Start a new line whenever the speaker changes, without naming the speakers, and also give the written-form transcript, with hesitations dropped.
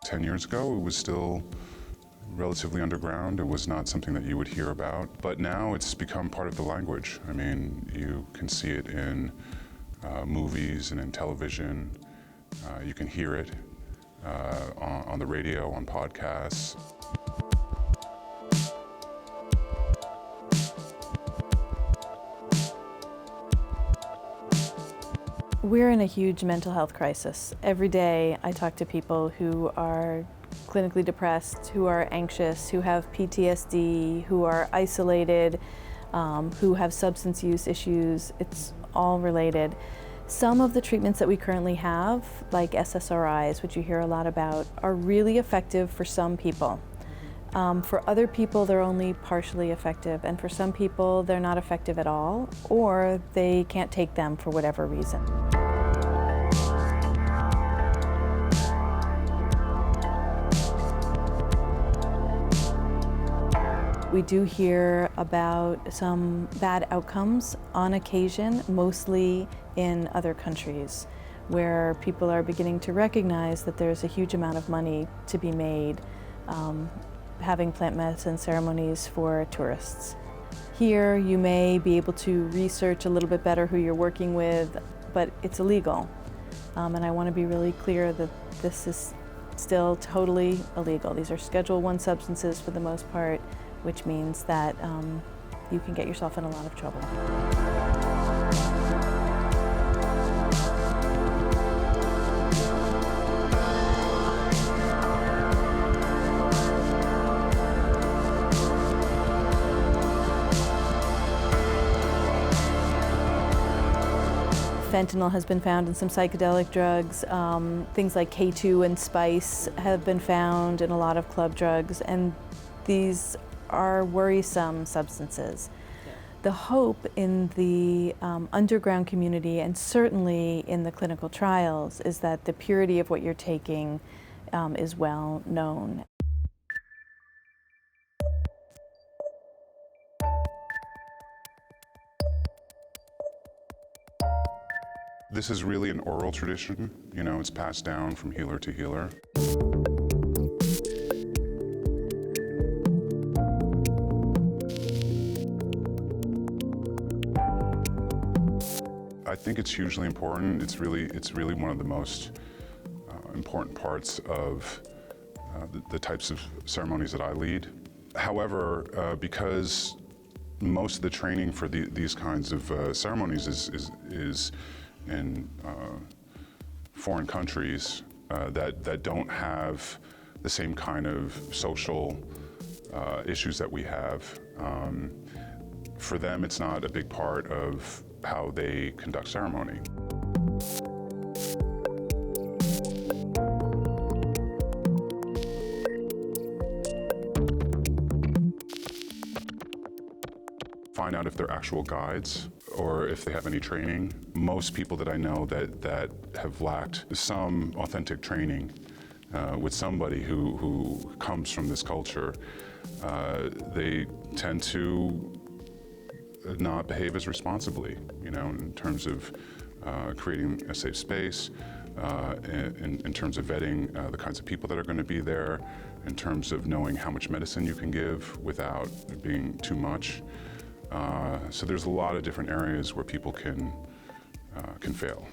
10 years ago, it was still relatively underground. It was not something that you would hear about. But now it's become part of the language. I mean, you can see it in movies and in television. You can hear it on the radio, on podcasts.
We're in a huge mental health crisis. Every day I talk to people who are clinically depressed, who are anxious, who have PTSD, who are isolated, who have substance use issues. It's all related. Some of the treatments that we currently have, like SSRIs, which you hear a lot about, are really effective for some people. For other people, they're only partially effective, and for some people, they're not effective at all, or they can't take them for whatever reason. We do hear about some bad outcomes on occasion, mostly in other countries, where people are beginning to recognize that there's a huge amount of money to be made having plant medicine ceremonies for tourists. Here, you may be able to research a little bit better who you're working with, but it's illegal. And I want to be really clear that this is still totally illegal. These are Schedule I substances for the most part, which means that you can get yourself in a lot of trouble. Fentanyl has been found in some psychedelic drugs. Things like K2 and spice have been found in a lot of club drugs, and these are worrisome substances. The hope in the underground community, and certainly in the clinical trials, is that the purity of what you're taking is well known.
This is really an oral tradition. You know, it's passed down from healer to healer. I think it's hugely important. It's really one of the most important parts of the types of ceremonies that I lead. However, because most of the training for these kinds of ceremonies is in foreign countries that don't have the same kind of social issues that we have. For them, it's not a big part of how they conduct ceremony. Find out if they're actual guides or if they have any training. Most people that I know that have lacked some authentic training with somebody who comes from this culture, they tend to not behave as responsibly, you know, in terms of creating a safe space, in terms of vetting the kinds of people that are going to be there, in terms of knowing how much medicine you can give without it being too much. So there's a lot of different areas where people can fail.